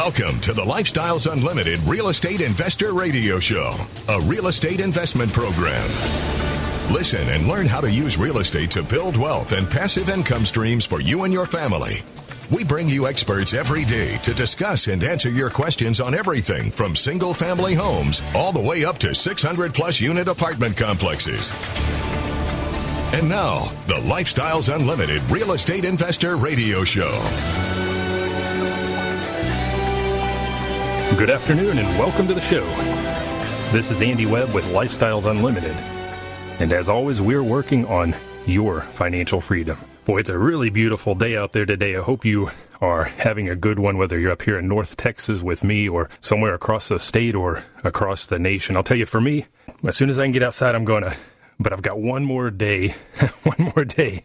Welcome to the Lifestyles Unlimited Real Estate Investor Radio Show, a real estate investment program. Listen and learn how to use real estate to build wealth and passive income streams for you and your family. We bring you experts every day to discuss and answer your questions on everything from single-family homes all the way up to 600-plus unit apartment complexes. And now, the Lifestyles Unlimited Real Estate Investor Radio Show. Good afternoon and welcome to the show. This is Andy Webb with Lifestyles Unlimited. And as always, we're working on your financial freedom. Boy, it's a really beautiful day out there today. I hope you are having a good one, whether you're up here in North Texas with me or somewhere across the state or across the nation. I'll tell you, for me, as soon as I can get outside, I'm going to. But I've got one more day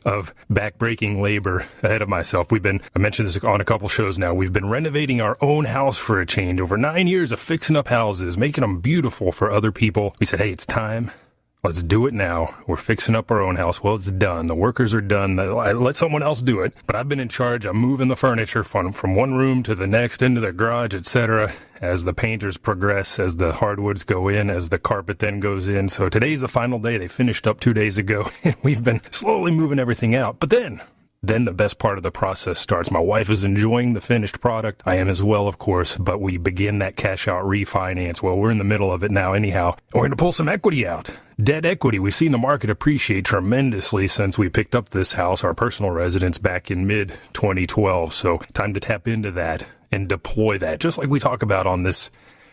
of back-breaking labor ahead of myself. I mentioned this on a couple shows now. We've been renovating our own house for a change. Over 9 years of fixing up houses, making them beautiful for other people. We said, hey, it's time. Let's do it now. We're fixing up our own house. Well, it's done. The workers are done. I let someone else do it. But I've been in charge. I'm moving the furniture from one room to the next, into the garage, etc. As the painters progress, as the hardwoods go in, as the carpet then goes in. So today's the final day. They finished up 2 days ago. We've been slowly moving everything out. But then the best part of the process starts. My wife is enjoying the finished product. I am as well, of course, but we begin that cash out refinance. Well, we're in the middle of it now anyhow. We're going to pull some equity out. Debt equity. We've seen the market appreciate tremendously since we picked up this house, our personal residence, back in mid-2012. So time to tap into that and deploy that, just like we talk about on this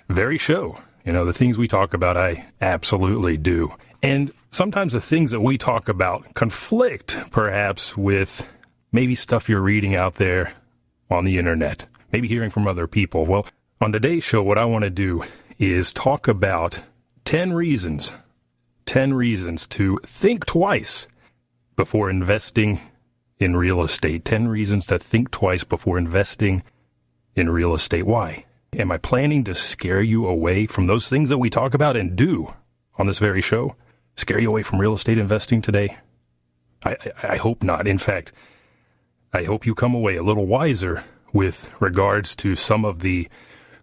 very show. You know, the things we talk about, I absolutely do. And sometimes the things that we talk about conflict, perhaps, with maybe stuff you're reading out there on the internet, maybe hearing from other people. Well, on today's show, what I want to do is talk about 10 reasons to think twice before investing in real estate. 10 reasons to think twice before investing in real estate. Why? Am I planning to scare you away from those things that we talk about and do on this very show? Scare you away from real estate investing today? I hope not. In fact, I hope you come away a little wiser with regards to some of the,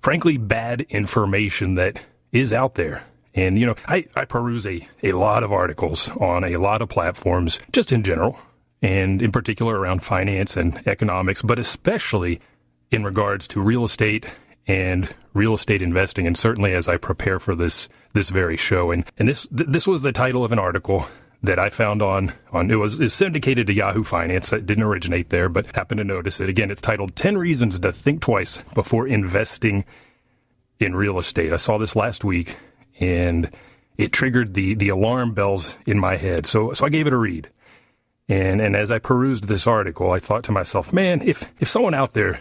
frankly, bad information that is out there. And, you know, I peruse a lot of articles on a lot of platforms, just in general, and in particular around finance and economics, but especially in regards to real estate and real estate investing, and certainly as I prepare for this very show. And this was the title of an article that I found on it's syndicated to Yahoo Finance. That didn't originate there, but happened to notice it. Again, it's titled 10 Reasons to Think Twice Before Investing in Real Estate. I saw this last week, and it triggered the alarm bells in my head. So I gave it a read. And as I perused this article, I thought to myself, man, if someone out there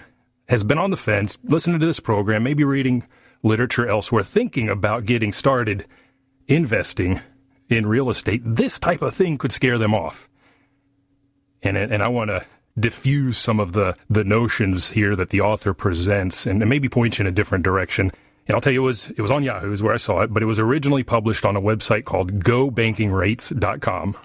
has been on the fence, listening to this program, maybe reading literature elsewhere, thinking about getting started investing in real estate, this type of thing could scare them off. And I want to diffuse some of the notions here that the author presents and maybe point you in a different direction. And I'll tell you, it was on Yahoo is where I saw it, but it was originally published on a website called gobankingrates.com.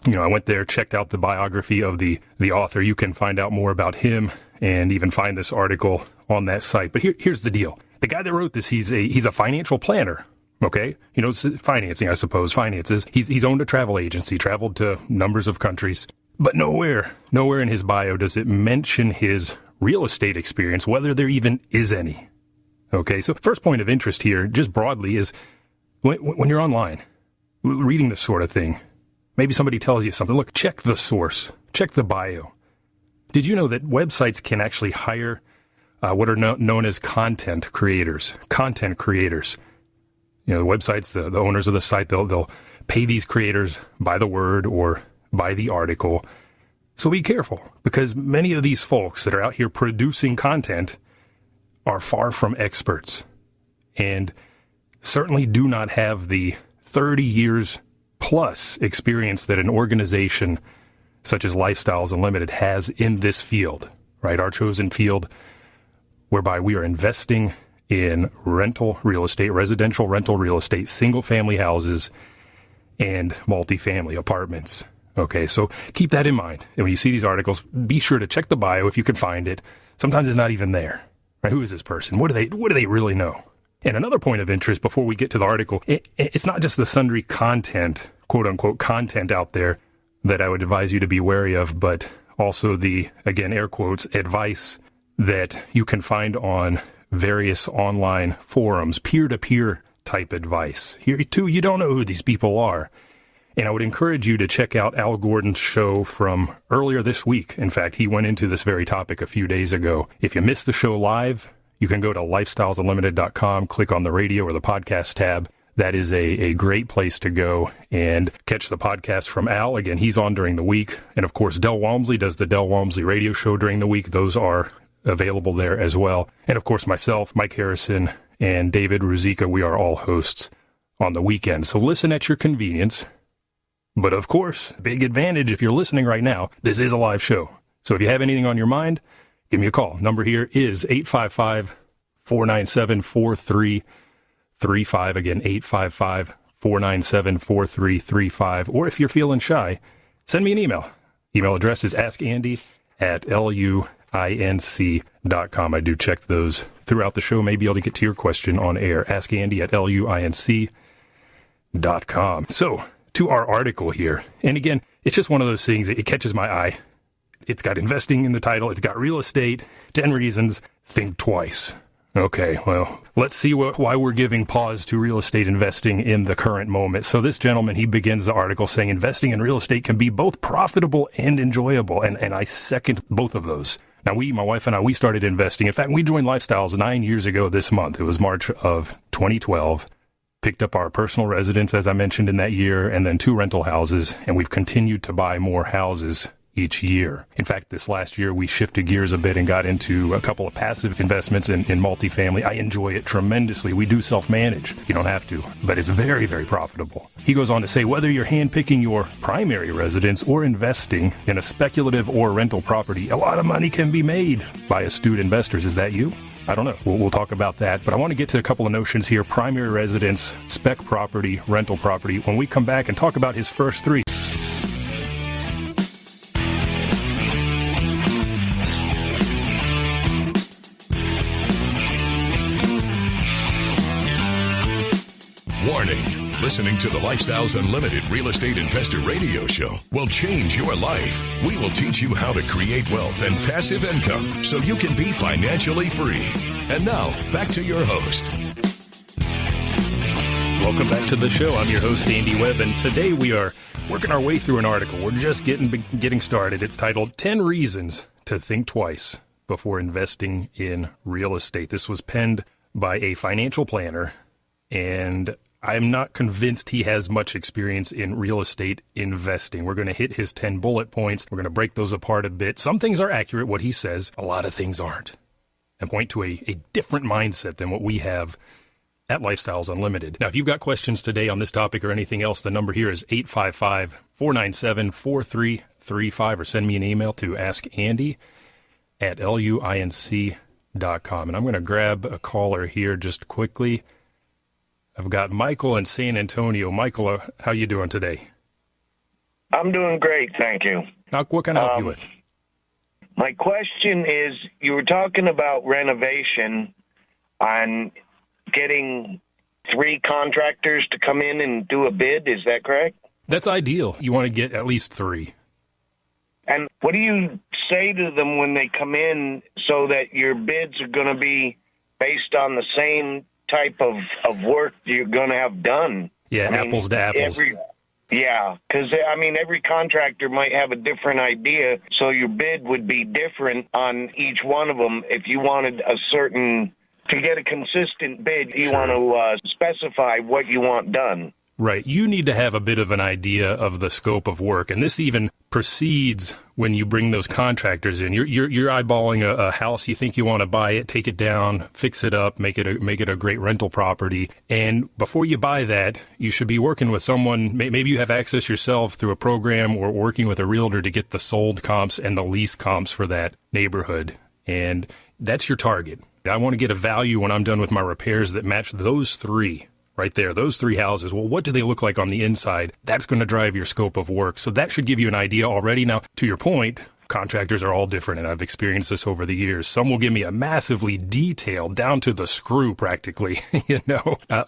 You know, I went there, checked out the biography of the author. You can find out more about him and even find this article on that site. But here's the deal. The guy that wrote this, he's a financial planner. Okay? He knows financing, I suppose, finances. He's owned a travel agency, traveled to numbers of countries. But nowhere in his bio does it mention his real estate experience, whether there even is any. Okay? So first point of interest here, just broadly, is when you're online, reading this sort of thing, maybe somebody tells you something. Look, check the source. Check the bio. Did you know that websites can actually hire what are known as content creators? Content creators. You know, the websites, the owners of the site, they'll pay these creators by the word or by the article. So be careful, because many of these folks that are out here producing content are far from experts and certainly do not have the 30 years plus experience that an organization such as Lifestyles Unlimited has in this field, right? Our chosen field, whereby we are investing in rental real estate, residential rental real estate, single-family houses, and multifamily apartments. Okay, so keep that in mind. And when you see these articles, be sure to check the bio if you can find it. Sometimes it's not even there, Right? Who is this person? What do they really know? And another point of interest before we get to the article, it's not just the sundry content, quote unquote, content out there that I would advise you to be wary of, but also the, again, air quotes, advice that you can find on various online forums, peer-to-peer type advice. Here, too, you don't know who these people are. And I would encourage you to check out Al Gordon's show from earlier this week. In fact, he went into this very topic a few days ago. If you missed the show live, you can go to lifestylesunlimited.com, click on the radio or the podcast tab. That is a great place to go and catch the podcast from Al. Again, he's on during the week. And of course, Del Walmsley does the Del Walmsley radio show during the week. Those are available there as well. And of course, myself, Mike Harrison, and David Ruzicka, we are all hosts on the weekend. So listen at your convenience. But of course, big advantage if you're listening right now, this is a live show. So if you have anything on your mind, give me a call. Number here is 855-497-4335. Again, 855-497-4335. Or if you're feeling shy, send me an email. Email address is askandy@luinc.com. I do check those throughout the show. May be able to get to your question on air. askandy@luinc.com. So, to our article here. And again, it's just one of those things, it catches my eye. It's got investing in the title. It's got real estate, 10 reasons, think twice. Okay, well, let's see why we're giving pause to real estate investing in the current moment. So this gentleman, he begins the article saying investing in real estate can be both profitable and enjoyable. And I second both of those. Now, my wife and I, we started investing. In fact, we joined Lifestyles 9 years ago this month. It was March of 2012. Picked up our personal residence, as I mentioned, in that year, and then 2 rental houses, and we've continued to buy more houses each year. In fact, this last year, we shifted gears a bit and got into a couple of passive investments in multifamily. I enjoy it tremendously. We do self-manage. You don't have to, but it's very, very profitable. He goes on to say, whether you're handpicking your primary residence or investing in a speculative or rental property, a lot of money can be made by astute investors. Is that you? I don't know. We'll talk about that. But I want to get to a couple of notions here. Primary residence, spec property, rental property. When we come back and talk about his first 3. Warning. Listening to the Lifestyles Unlimited Real Estate Investor Radio Show will change your life. We will teach you how to create wealth and passive income so you can be financially free. And now, back to your host. Welcome back to the show. I'm your host, Andy Webb, and today we are working our way through an article. We're just getting started. It's titled 10 Reasons to Think Twice Before Investing in Real Estate. This was penned by a financial planner, and I'm not convinced he has much experience in real estate investing. We're going to hit his 10 bullet points. We're going to break those apart a bit. Some things are accurate, what he says. A lot of things aren't. And point to a different mindset than what we have at Lifestyles Unlimited. Now, if you've got questions today on this topic or anything else, the number here is 855-497-4335, or send me an email to askandy@luinc.com. And I'm going to grab a caller here just quickly. I've got Michael in San Antonio. Michael, how you doing today? I'm doing great, thank you. What can I help you with? My question is, you were talking about renovation and getting 3 contractors to come in and do a bid. Is that correct? That's ideal. You want to get at least 3. And what do you say to them when they come in so that your bids are going to be based on the same type of work you're going to have done? Yeah, apples to apples. Because, every contractor might have a different idea, so your bid would be different on each one of them. If you wanted to get a consistent bid, you want to specify what you want done. Right. You need to have a bit of an idea of the scope of work, and this even precedes when you bring those contractors in. You're eyeballing a house. You think you want to buy it, take it down, fix it up, make it a great rental property. And before you buy that, you should be working with someone. Maybe you have access yourself through a program or working with a realtor to get the sold comps and the lease comps for that neighborhood. And that's your target. I want to get a value when I'm done with my repairs that match those 3. Right there, those 3 houses. Well, what do they look like on the inside? That's going to drive your scope of work. So that should give you an idea already. Now, to your point, Contractors are all different, and I've experienced this over the years. Some will give me a massively detailed, down to the screw practically,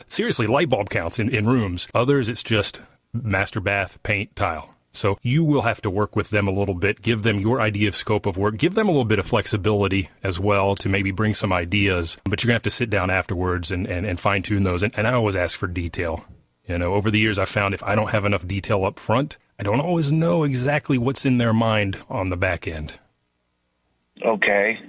seriously, light bulb counts in rooms. Others, it's just master bath, paint, tile. So you will have to work with them a little bit, give them your idea of scope of work, give them a little bit of flexibility as well to maybe bring some ideas, but you're going to have to sit down afterwards and fine-tune those. And I always ask for detail. Over the years, I've found if I don't have enough detail up front, I don't always know exactly what's in their mind on the back end. Okay.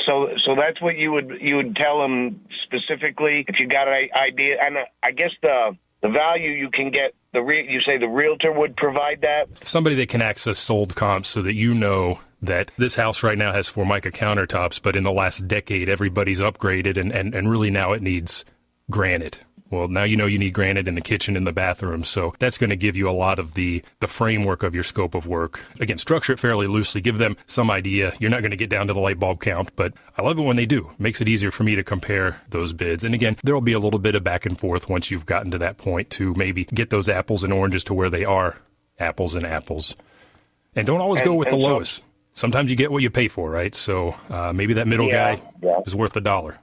So that's what you would tell them specifically if you got an idea. And I guess the value you can get, you say the realtor would provide that? Somebody that can access sold comps so that you know that this house right now has Formica countertops, but in the last decade, everybody's upgraded and really now it needs granite. Well, now you need granite in the kitchen and the bathroom, so that's going to give you a lot of the framework of your scope of work. Again, structure it fairly loosely. Give them some idea. You're not going to get down to the light bulb count, but I love it when they do. It makes it easier for me to compare those bids. And again, there'll be a little bit of back and forth once you've gotten to that point to maybe get those apples and oranges to where they are apples and apples. And don't always go with the lowest. Sometimes you get what you pay for, right? So maybe that middle guy is worth $1.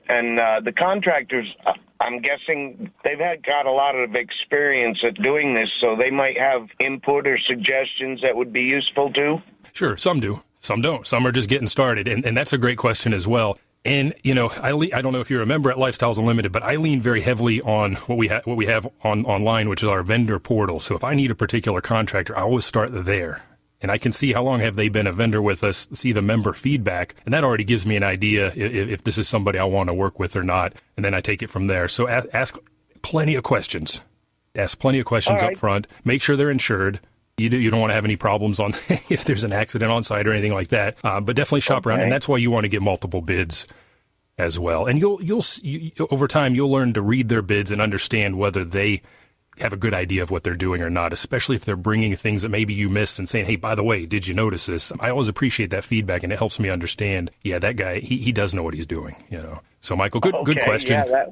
And the contractors, I'm guessing they've got a lot of experience at doing this, so they might have input or suggestions that would be useful too? Sure, some do, some don't. Some are just getting started, and that's a great question as well. And, I don't know if you remember at Lifestyles Unlimited, but I lean very heavily on what we have online, which is our vendor portal. So if I need a particular contractor, I always start there. And I can see how long have they been a vendor with us, see the member feedback, and that already gives me an idea if this is somebody I want to work with or not, and then I take it from there. So ask plenty of questions. Ask plenty of questions up front. Make sure they're insured. You don't want to have any problems on if there's an accident on site or anything like that. But definitely shop around, and that's why you want to get multiple bids as well. And you'll over time you'll learn to read their bids and understand whether they have a good idea of what they're doing or not, especially if they're bringing things that maybe you missed and saying, hey, by the way, did you notice this? I always appreciate that feedback, and it helps me understand, that guy, he does know what he's doing, So, Michael, good question. Yeah,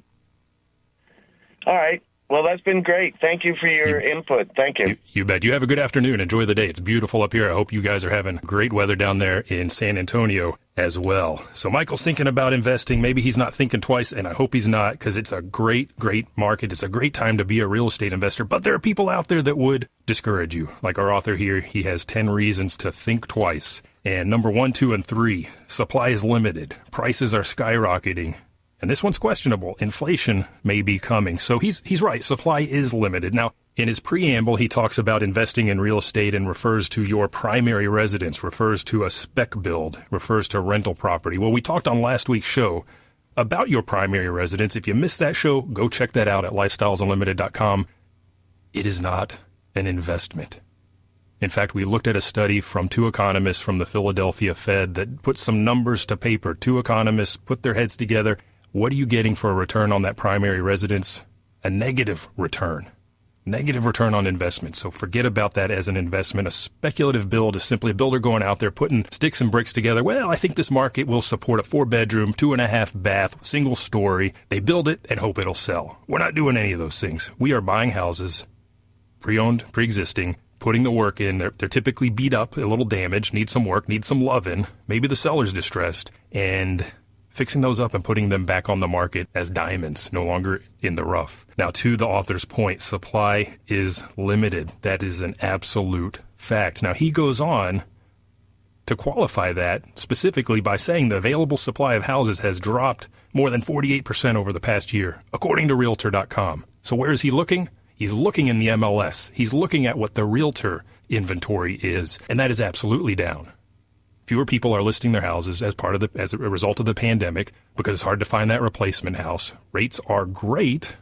all right. Well, that's been great. Thank you for your input. Thank you. You bet. You have a good afternoon. Enjoy the day. It's beautiful up here. I hope you guys are having great weather down there in San Antonio as well. So Michael's thinking about investing. Maybe he's not thinking twice, and I hope he's not, because it's a great, great market. It's a great time to be a real estate investor. But there are people out there that would discourage you. Like our author here, he has 10 reasons to think twice. And number 1, 2, and 3, supply is limited. Prices are skyrocketing. And this one's questionable. Inflation may be coming. So he's right. Supply is limited. Now, in his preamble, he talks about investing in real estate and refers to your primary residence, refers to a spec build, refers to rental property. Well, we talked on last week's show about your primary residence. If you missed that show, go check that out at lifestylesunlimited.com. It is not an investment. In fact, we looked at a study from 2 economists from the Philadelphia Fed that put some numbers to paper. 2 economists put their heads together. What are you getting for a return on that primary residence? A negative return. Negative return on investment. So forget about that as an investment. A speculative build is simply a builder going out there putting sticks and bricks together. Well, I think this market will support a 4-bedroom, 2.5 bath, single story. They build it and hope it'll sell. We're not doing any of those things. We are buying houses, pre-owned, pre-existing, putting the work in. They're typically beat up, a little damaged, need some work, need some loving. Maybe the seller's distressed, and fixing those up and putting them back on the market as diamonds, no longer in the rough. Now, to the author's point, supply is limited. That is an absolute fact. Now, he goes on to qualify that specifically by saying the available supply of houses has dropped more than 48% over the past year, according to Realtor.com. So where is he looking? He's looking in the MLS. He's looking at what the Realtor inventory is, and that is absolutely down. Fewer people are listing their houses as a result of the pandemic because it's hard to find that replacement house. Rates are great.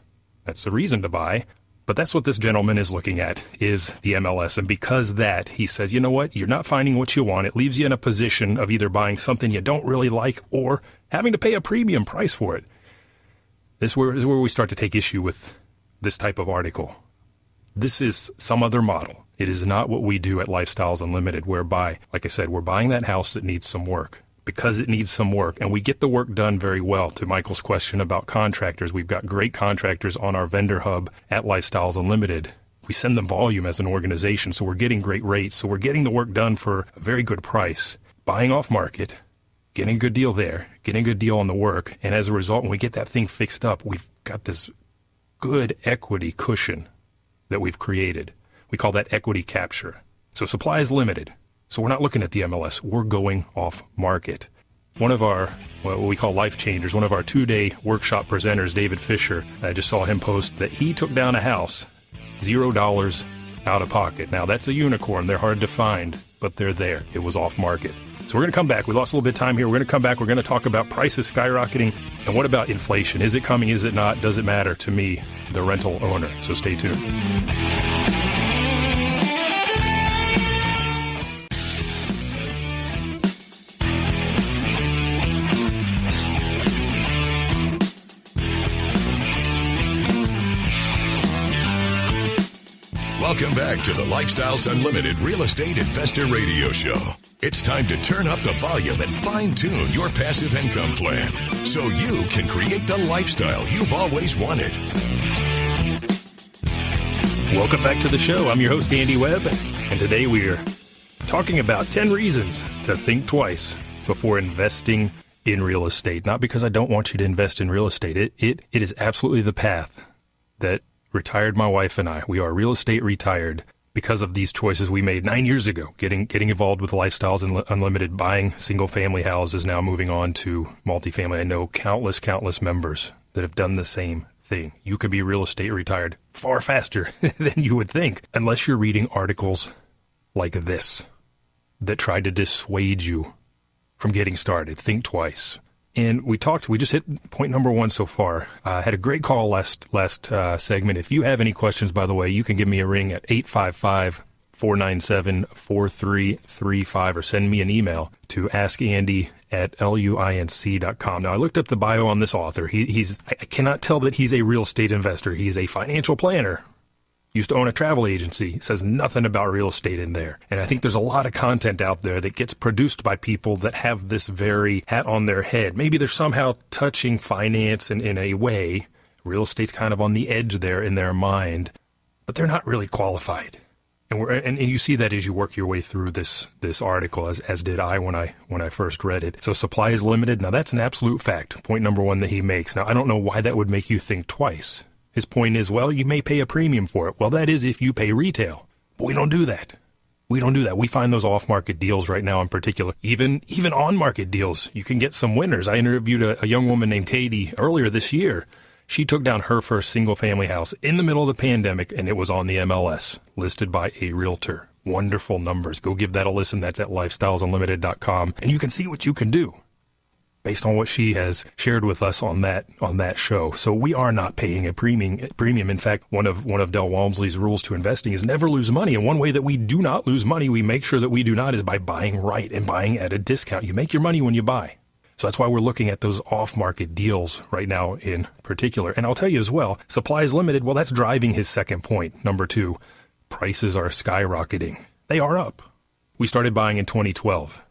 That's the reason to buy. But that's what this gentleman is looking at, is the MLS. And because that, he says, you know what? You're not finding what you want. It leaves you in a position of either buying something you don't really like or having to pay a premium price for it. This is where we start to take issue with this type of article. This is some other model. It is not what we do at Lifestyles Unlimited, whereby, like I said, we're buying that house that needs some work because it needs some work, and we get the work done very well. To Michael's question about contractors, we've got great contractors on our vendor hub at Lifestyles Unlimited, We send them volume as an organization, so we're getting great rates. So we're getting the work done for a very good price, buying off market, getting a good deal there, getting a good deal on the work. And as a result, when we get that thing fixed up, we've got this good equity cushion that we've created. We call that equity capture. So supply is limited. So we're not looking at the MLS. We're going off market. One of our, what we call life changers, one of our 2-day workshop presenters, David Fisher, I just saw him post that he took down a house, $0 out of pocket. Now that's a unicorn. They're hard to find, but they're there. It was off market. So we're going to come back. We lost a little bit of time here. We're going to come back. We're going to talk about prices skyrocketing. And what about inflation? Is it coming? Is it not? Does it matter to me, the rental owner? So stay tuned. Welcome back to the Lifestyles Unlimited Real Estate Investor Radio Show. It's time to turn up the volume and fine-tune your passive income plan so you can create the lifestyle you've always wanted. Welcome back to the show. I'm your host, Andy Webb, and today we're talking about 10 reasons to think twice before investing in real estate. Not because I don't want you to invest in real estate. It is absolutely the path that retired my wife and I. We are real estate retired because of these choices we made 9 years ago, getting involved with Lifestyles Unlimited, buying single-family houses, now moving on to multifamily. I know countless members that have done the same thing. You could be real estate retired far faster than you would think, unless you're reading articles like this that try to dissuade you from getting started. Think twice. And we just hit point number 1 so far. Had a great call last segment. If you have any questions, by the way, you can give me a ring at 855-497-4335 or send me an email to askandy@luinc.com. Now, I looked up the bio on this author. I cannot tell that he's a real estate investor. He's a financial planner. Used to own a travel agency. Says nothing about real estate in there. And I think there's a lot of content out there that gets produced by people that have this very hat on their head. Maybe they're somehow touching finance in a way. Real estate's kind of on the edge there in their mind, but they're not really qualified. And you see that as you work your way through this article, as did I when I first read it. So supply is limited. Now that's an absolute fact. Point number 1 that he makes. Now I don't know why that would make you think twice. His point is, well, you may pay a premium for it. Well, that is if you pay retail. But we don't do that. We find those off-market deals right now in particular. Even on-market deals, you can get some winners. I interviewed a young woman named Katie earlier this year. She took down her first single-family house in the middle of the pandemic, and it was on the MLS, listed by a realtor. Wonderful numbers. Go give that a listen. That's at lifestylesunlimited.com. And you can see what you can do based on what she has shared with us on that show. So we are not paying a premium. In fact, one of Del Walmsley's rules to investing is never lose money. And one way that we do not lose money, we make sure that we do not, is by buying right and buying at a discount. You make your money when you buy. So that's why we're looking at those off-market deals right now in particular. And I'll tell you as well, supply is limited. Well, that's driving his second point. Number 2, prices are skyrocketing. They are up. We started buying in 2012.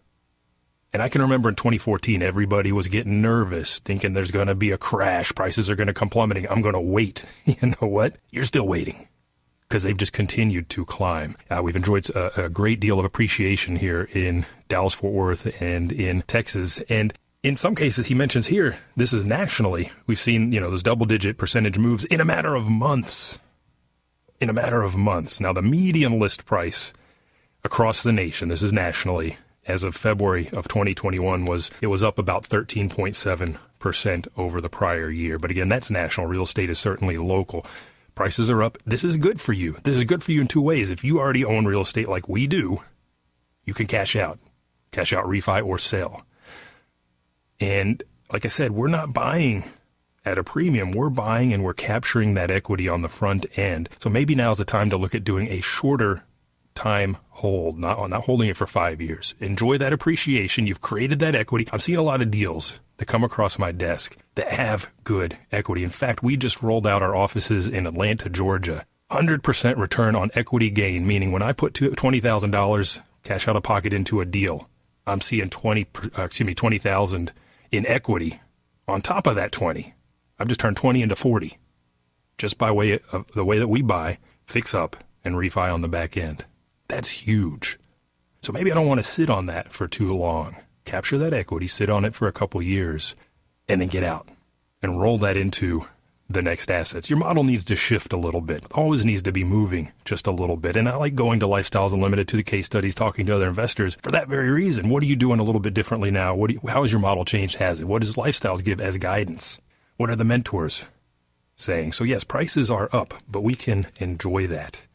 And I can remember in 2014, everybody was getting nervous, thinking there's going to be a crash. Prices are going to come plummeting. I'm going to wait. You know what? You're still waiting because they've just continued to climb. We've enjoyed a great deal of appreciation here in Dallas-Fort Worth and in Texas. And in some cases, he mentions here, this is nationally. We've seen, those double-digit percentage moves in a matter of months. Now, the median list price across the nation, this is nationally, as of February of 2021, was up about 13.7% over the prior year. But again, that's national. Real estate is certainly local. Prices are up. This is good for you. This is good for you in 2 ways. If you already own real estate like we do, you can cash out, refi, or sell. And like I said, we're not buying at a premium. We're buying and we're capturing that equity on the front end. So maybe now's the time to look at doing a shorter time hold, not holding it for 5 years. Enjoy that appreciation. You've created that equity. I'm seeing a lot of deals that come across my desk that have good equity. In fact, we just rolled out our offices in Atlanta, Georgia. 100% return on equity gain, meaning when I put $20,000 cash out of pocket into a deal, I'm seeing $20,000 in equity on top of that 20. I've just turned 20 into 40 just by way of the way that we buy fix up, and refi on the back end. That's huge. So maybe I don't want to sit on that for too long. Capture that equity, sit on it for a couple years, and then get out and roll that into the next assets. Your model needs to shift a little bit. Always needs to be moving just a little bit. And I like going to Lifestyles Unlimited, to the case studies, talking to other investors for that very reason. What are you doing a little bit differently now? How has your model changed? Has it? What does Lifestyles give as guidance? What are the mentors saying? So yes, prices are up, but we can enjoy that.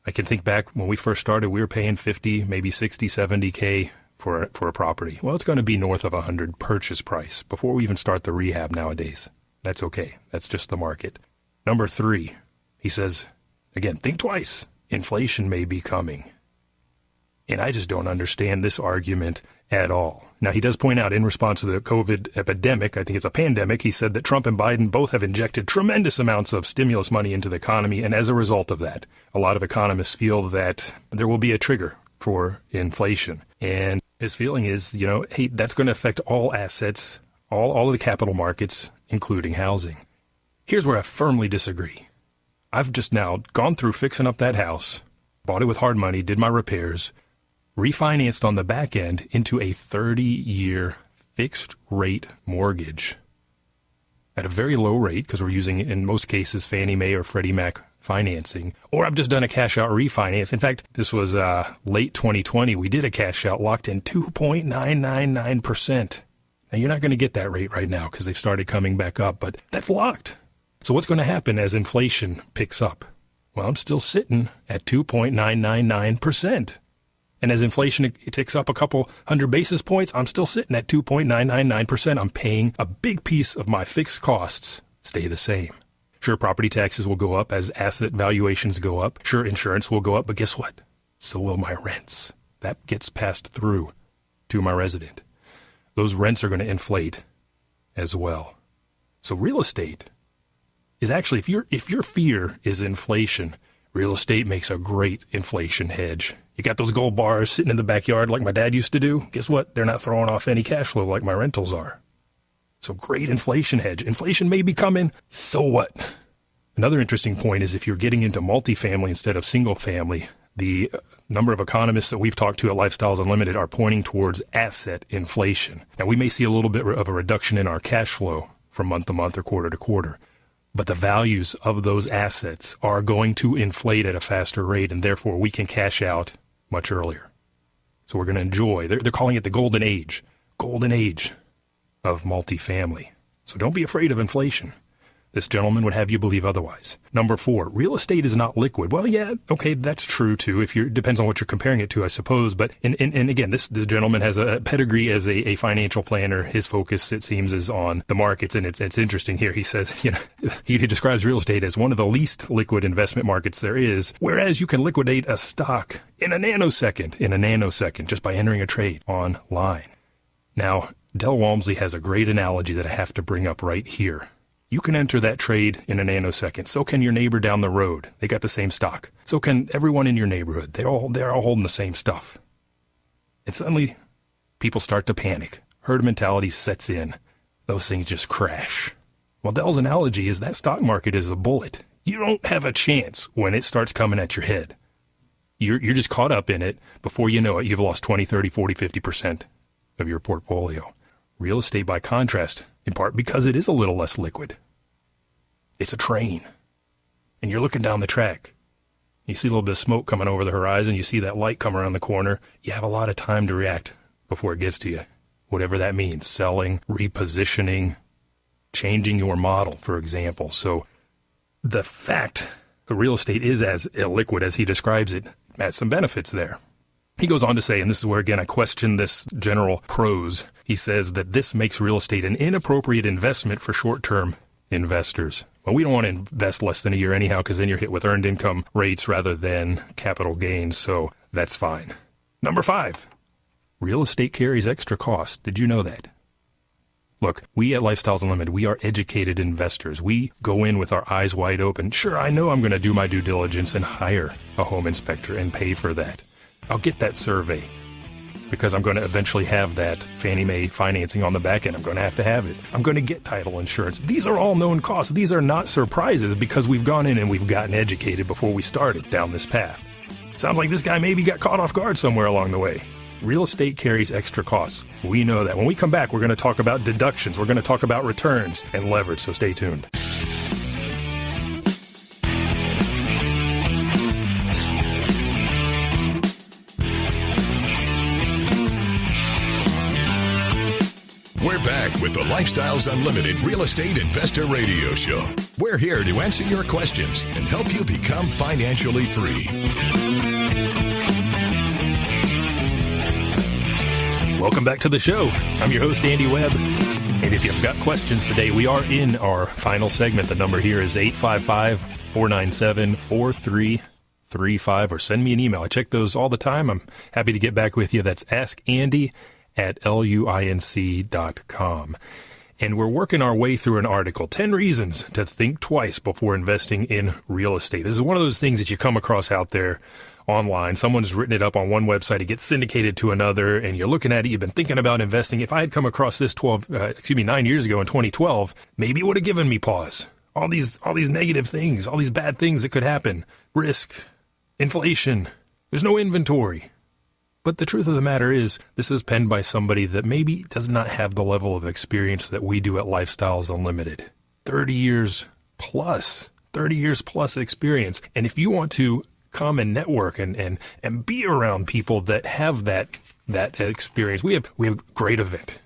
I can think back when we first started, we were paying 50, maybe 60, 70K for a property. Well, it's going to be north of 100 purchase price before we even start the rehab nowadays. That's okay. That's just the market. Number 3, he says, again, think twice. Inflation may be coming. And I just don't understand this argument at all. Now, he does point out in response to the COVID epidemic, I think it's a pandemic, he said that Trump and Biden both have injected tremendous amounts of stimulus money into the economy. And as a result of that, a lot of economists feel that there will be a trigger for inflation. And his feeling is, hey, that's going to affect all assets, all of the capital markets, including housing. Here's where I firmly disagree. I've just now gone through fixing up that house, bought it with hard money, did my repairs, refinanced on the back end into a 30-year fixed rate mortgage at a very low rate, because we're using, in most cases, Fannie Mae or Freddie Mac financing. Or I've just done a cash out refinance. In fact, this was late 2020. We did a cash out locked in 2.999%. Now, you're not going to get that rate right now because they've started coming back up, but that's locked. So what's going to happen as inflation picks up? Well, I'm still sitting at 2.999%. And as inflation ticks up a couple hundred basis points, I'm still sitting at 2.999%. I'm paying a big piece of my fixed costs stay the same. Sure, property taxes will go up as asset valuations go up. Sure, insurance will go up, but guess what? So will my rents. That gets passed through to my resident. Those rents are going to inflate as well. So real estate is actually, if your fear is inflation, real estate makes a great inflation hedge. You got those gold bars sitting in the backyard like my dad used to do. Guess what? They're not throwing off any cash flow like my rentals are. So great inflation hedge. Inflation may be coming. So what? Another interesting point is if you're getting into multifamily instead of single family, the number of economists that we've talked to at Lifestyles Unlimited are pointing towards asset inflation. Now, we may see a little bit of a reduction in our cash flow from month to month or quarter to quarter, but the values of those assets are going to inflate at a faster rate, and therefore we can cash out much earlier. So we're going to enjoy, they're calling it the golden age of multifamily. So don't be afraid of inflation. This gentleman would have you believe otherwise. Number 4, real estate is not liquid. Well, yeah, okay, that's true too. Depends on what you're comparing it to, I suppose. But and again, this gentleman has a pedigree as a financial planner. His focus, it seems, is on the markets, and it's interesting here. He says, he describes real estate as one of the least liquid investment markets there is, whereas you can liquidate a stock in a nanosecond, just by entering a trade online. Now, Del Walmsley has a great analogy that I have to bring up right here. You can enter that trade in a nanosecond. So can your neighbor down the road. They got the same stock. So can everyone in your neighborhood. They're all holding the same stuff. And suddenly, people start to panic. Herd mentality sets in. Those things just crash. Well, Del's analogy is that stock market is a bullet. You don't have a chance when it starts coming at your head. You're just caught up in it. Before you know it, you've lost 20, 30, 40, 50% of your portfolio. Real estate, by contrast, in part because it is a little less liquid. It's a train. And you're looking down the track. You see a little bit of smoke coming over the horizon. You see that light come around the corner. You have a lot of time to react before it gets to you. Whatever that means. Selling, repositioning, changing your model, for example. So the fact that real estate is as illiquid as he describes it has some benefits there. He goes on to say, and this is where, again, I question this general prose. He says that this makes real estate an inappropriate investment for short-term investors. Well, we don't want to invest less than a year anyhow, because then you're hit with earned income rates rather than capital gains, so that's fine. Number 5, real estate carries extra costs. Did you know that? Look, we at Lifestyles Unlimited, we are educated investors. We go in with our eyes wide open. Sure, I know I'm going to do my due diligence and hire a home inspector and pay for that. I'll get that survey. because I'm going to eventually have that Fannie Mae financing on the back end. I'm going to have it. I'm going to get title insurance. These are all known costs. These are not surprises because we've gone in and we've gotten educated before we started down this path. Sounds like this guy maybe got caught off guard somewhere along the way. Real estate carries extra costs. We know that. When we come back, we're going to talk about deductions. We're going to talk about returns and leverage, so stay tuned. We're back with the Lifestyles Unlimited Real Estate Investor Radio Show. We're here to answer your questions and help you become financially free. Welcome back to the show. I'm your host, Andy Webb. And if you've got questions today, we are in our final segment. The number here is 855-497-4335, or send me an email. I check those all the time. I'm happy to get back with you. That's askandy@luinc.com. And we're working our way through an article, 10 Reasons to Think Twice Before Investing in Real Estate. This is one of those things that you come across out there online. Someone's written it up on one website, it gets syndicated to another, and you're looking at it, you've been thinking about investing. If I had come across this 9 years ago in 2012, maybe it would have given me pause. All these negative things, all these bad things that could happen. Risk, inflation, there's no inventory. But the truth of the matter is, this is penned by somebody that maybe does not have the level of experience that we do at Lifestyles Unlimited. 30 years plus experience. And if you want to come and network and be around people that have that experience, we have a great event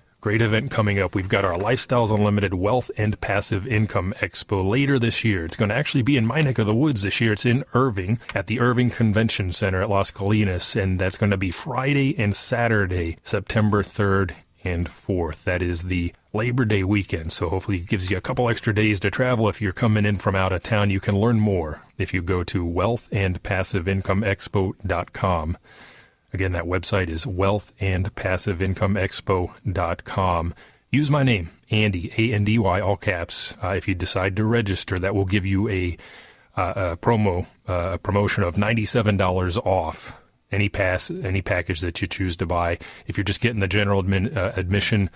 coming up. We've got our Lifestyles Unlimited Wealth and Passive Income Expo later this year. It's going to actually be in my neck of the woods this year. It's in Irving at the Irving Convention Center at Las Colinas, and that's going to be Friday and Saturday, September 3rd and 4th. That is the Labor Day weekend, so hopefully it gives you a couple extra days to travel. If you're coming in from out of town, you can learn more if you go to wealthandpassiveincomeexpo.com. Again, that website is wealthandpassiveincomeexpo.com. Use my name, Andy, A-N-D-Y, all caps. If you decide to register, that will give you a promotion of $97 off any package that you choose to buy. If you're just getting the general admission,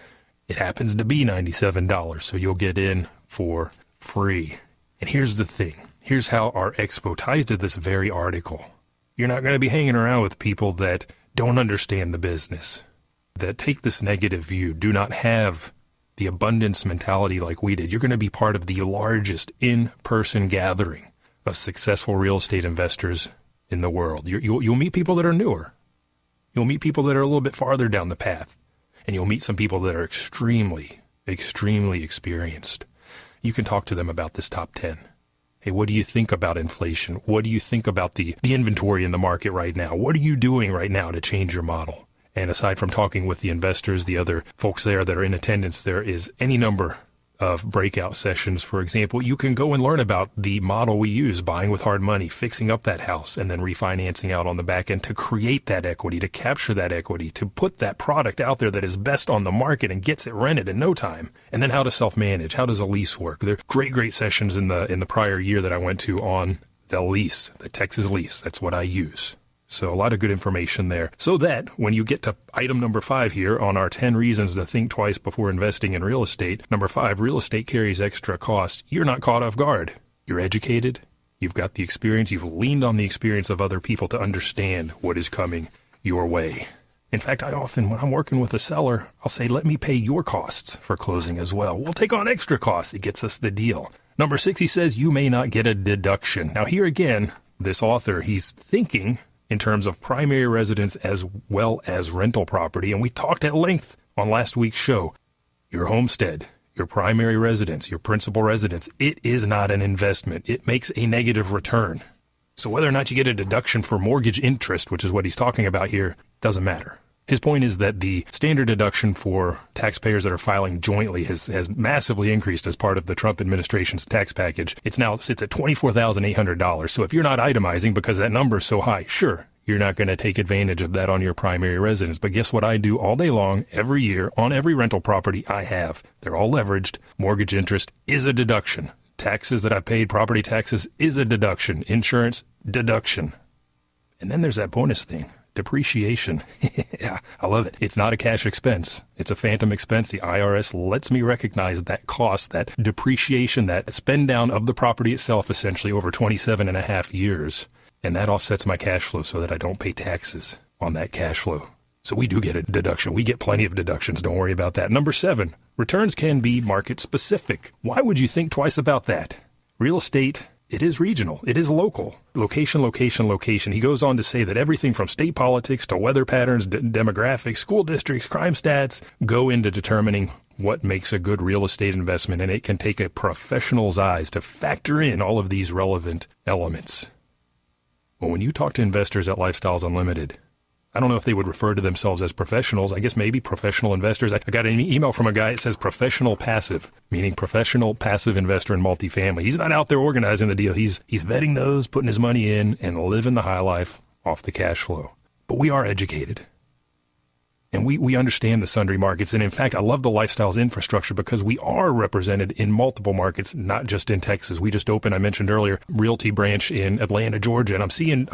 it happens to be $97, so you'll get in for free. And here's the thing. Here's how our expo ties to this very article. You're not going to be hanging around with people that don't understand the business, that take this negative view, do not have the abundance mentality like we did. You're going to be part of the largest in-person gathering of successful real estate investors in the world. You'll meet people that are newer. You'll meet people that are a little bit farther down the path. And you'll meet some people that are extremely, extremely experienced. You can talk to them about this top 10. Hey, what do you think about inflation? What do you think about the inventory in the market right now? What are you doing right now to change your model? And aside from talking with the investors, the other folks there that are in attendance, there is any number of breakout sessions. For example, you can go and learn about the model we use, buying with hard money, fixing up that house, and then refinancing out on the back end to create that equity, to capture that equity, to put that product out there that is best on the market and gets it rented in no time. And then how to self-manage. How does a lease work? There are great sessions in the prior year that I went to on the lease, the Texas lease. That's what I use. So a lot of good information there. So that when you get to item number 5 here on our 10 reasons to think twice before investing in real estate, number 5, real estate carries extra cost. You're not caught off guard. You're educated. You've got the experience. You've leaned on the experience of other people to understand what is coming your way. In fact, I often, when I'm working with a seller, I'll say, let me pay your costs for closing as well. We'll take on extra costs. It gets us the deal. Number 6, he says, you may not get a deduction. Now here again, this author, he's thinking in terms of primary residence as well as rental property. And we talked at length on last week's show. Your homestead, your primary residence, your principal residence, it is not an investment. It makes a negative return. So whether or not you get a deduction for mortgage interest, which is what he's talking about here, doesn't matter. His point is that the standard deduction for taxpayers that are filing jointly has massively increased as part of the Trump administration's tax package. It now sits at $24,800. So if you're not itemizing because that number is so high, sure, you're not going to take advantage of that on your primary residence. But guess what I do all day long, every year, on every rental property I have? They're all leveraged. Mortgage interest is a deduction. Taxes that I've paid, property taxes, is a deduction. Insurance, deduction. And then there's that bonus thing. Depreciation. Yeah, I love it. It's not a cash expense. It's a phantom expense. The IRS lets me recognize that cost, that depreciation, that spend down of the property itself, essentially over 27 and a half years. And that offsets my cash flow so that I don't pay taxes on that cash flow. So we do get a deduction. We get plenty of deductions. Don't worry about that. Number 7, returns can be market specific. Why would you think twice about that? Real estate, it is regional. It is local. Location, location, location. He goes on to say that everything from state politics to weather patterns, demographics, school districts, crime stats go into determining what makes a good real estate investment, and it can take a professional's eyes to factor in all of these relevant elements. Well, when you talk to investors at Lifestyles Unlimited, I don't know if they would refer to themselves as professionals. I guess maybe professional investors. I got an email from a guy that says professional passive, meaning professional passive investor in multifamily. He's not out there organizing the deal. He's vetting those, putting his money in, and living the high life off the cash flow. But we are educated. And we understand the sundry markets. And in fact, I love the Lifestyles infrastructure because we are represented in multiple markets, not just in Texas. We just opened, I mentioned earlier, Realty branch in Atlanta, Georgia. And I'm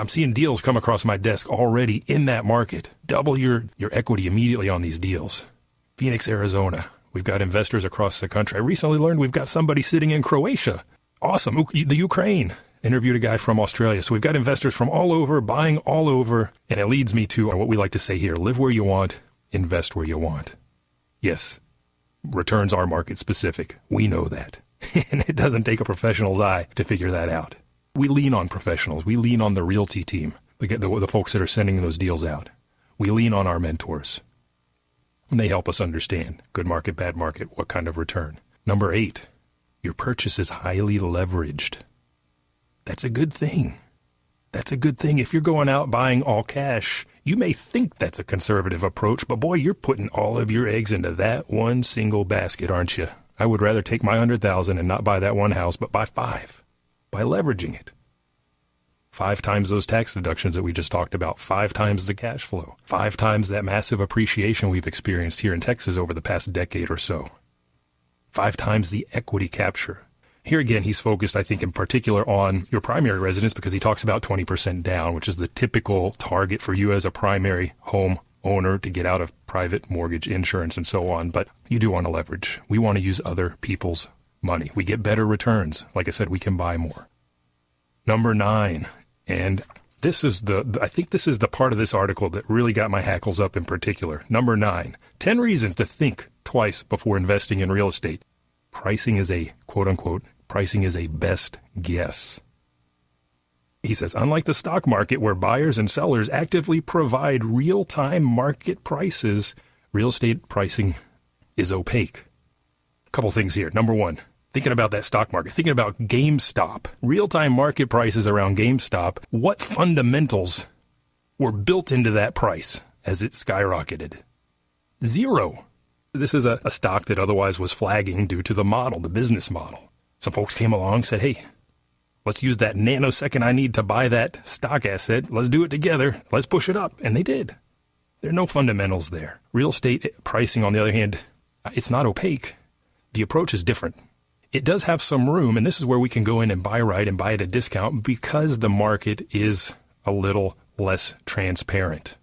seeing deals come across my desk already in that market. Double your equity immediately on these deals. Phoenix, Arizona. We've got investors across the country. I recently learned we've got somebody sitting in Croatia. Awesome. The Ukraine. Interviewed a guy from Australia. So we've got investors from all over, buying all over. And it leads me to what we like to say here. Live where you want, invest where you want. Yes, returns are market specific. We know that. And it doesn't take a professional's eye to figure that out. We lean on professionals. We lean on the realty team, the folks that are sending those deals out. We lean on our mentors. And they help us understand good market, bad market, what kind of return. Number 8, your purchase is highly leveraged. That's a good thing. That's a good thing. If you're going out buying all cash, you may think that's a conservative approach, but boy, you're putting all of your eggs into that one single basket, aren't you? I would rather take my $100,000 and not buy that one house, but buy 5 by leveraging it. 5 times those tax deductions that we just talked about, 5 times the cash flow, 5 times that massive appreciation we've experienced here in Texas over the past decade or so, 5 times the equity capture. Here again, he's focused, I think, in particular on your primary residence because he talks about 20% down, which is the typical target for you as a primary home owner to get out of private mortgage insurance and so on. But you do want to leverage. We want to use other people's money. We get better returns. Like I said, we can buy more. Number 9, and this is I think this is the part of this article that really got my hackles up in particular. Number 9, 10 reasons to think twice before investing in real estate. Pricing is a, quote unquote, pricing is a best guess. He says, unlike the stock market where buyers and sellers actively provide real-time market prices, real estate pricing is opaque. A couple things here. Number 1, thinking about that stock market, thinking about GameStop, real-time market prices around GameStop, what fundamentals were built into that price as it skyrocketed? 0. This is a stock that otherwise was flagging due to the model, the business model. Some folks came along and said, hey, let's use that nanosecond I need to buy that stock asset. Let's do it together. Let's push it up. And they did. There are no fundamentals there. Real estate pricing, on the other hand, it's not opaque. The approach is different. It does have some room, and this is where we can go in and buy right and buy at a discount because the market is a little less transparent.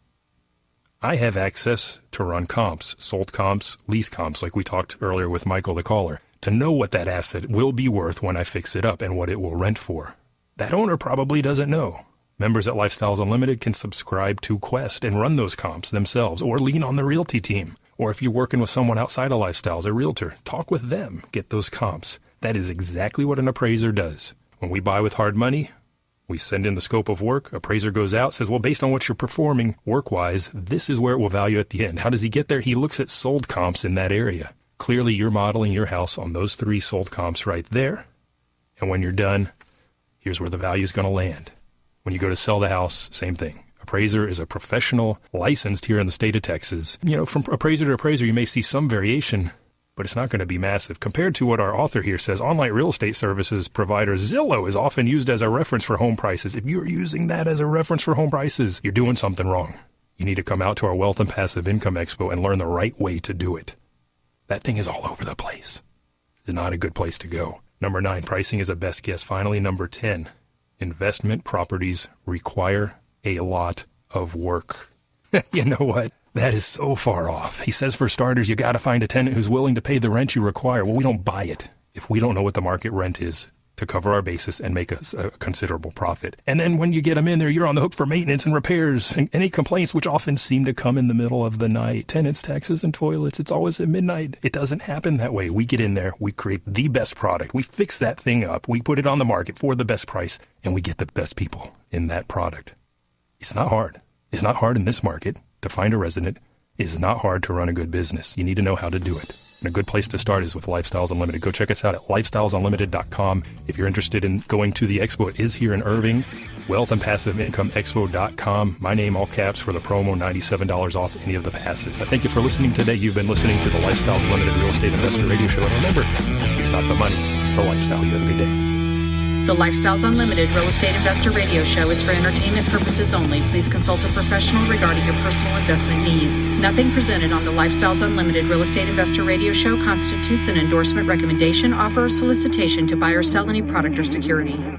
I have access to run comps, sold comps, lease comps, like we talked earlier with Michael the caller, to know what that asset will be worth when I fix it up and what it will rent for. That owner probably doesn't know. Members at Lifestyles Unlimited can subscribe to Quest and run those comps themselves, or lean on the realty team. Or if you're working with someone outside of Lifestyles, a realtor, talk with them, get those comps. That is exactly what an appraiser does. When we buy with hard money, we send in the scope of work. Appraiser goes out, says, well, based on what you're performing work-wise, this is where it will value at the end. How does he get there? He looks at sold comps in that area. Clearly, you're modeling your house on those 3 sold comps right there. And when you're done, here's where the value is going to land. When you go to sell the house, same thing. Appraiser is a professional licensed here in the state of Texas. You know, from appraiser to appraiser, you may see some variation, but it's not going to be massive. Compared to what our author here says, online real estate services provider Zillow is often used as a reference for home prices. If you're using that as a reference for home prices, you're doing something wrong. You need to come out to our Wealth and Passive Income Expo and learn the right way to do it. That thing is all over the place. It's not a good place to go. Number 9, pricing is a best guess. Finally, number 10, investment properties require a lot of work. You know what? That is so far off. He says, for starters, you got to find a tenant who's willing to pay the rent you require. Well, we don't buy it if we don't know what the market rent is to cover our basis and make a considerable profit. And then when you get them in there, you're on the hook for maintenance and repairs and any complaints, which often seem to come in the middle of the night. Tenants, taxes, and toilets. It's always at midnight. It doesn't happen that way. We get in there. We create the best product. We fix that thing up. We put it on the market for the best price, and we get the best people in that product. It's not hard. It's not hard in this market to find a resident. It's not hard to run a good business. You need to know how to do it. And a good place to start is with Lifestyles Unlimited. Go check us out at lifestylesunlimited.com. If you're interested in going to the expo, it is here in Irving, wealthandpassiveincomeexpo.com. My name, all caps, for the promo, $97 off any of the passes. I thank you for listening today. You've been listening to the Lifestyles Unlimited Real Estate Investor Radio Show. And remember, it's not the money, it's the lifestyle. You have a good day. The Lifestyles Unlimited Real Estate Investor Radio Show is for entertainment purposes only. Please consult a professional regarding your personal investment needs. Nothing presented on the Lifestyles Unlimited Real Estate Investor Radio Show constitutes an endorsement, recommendation, offer, or solicitation to buy or sell any product or security.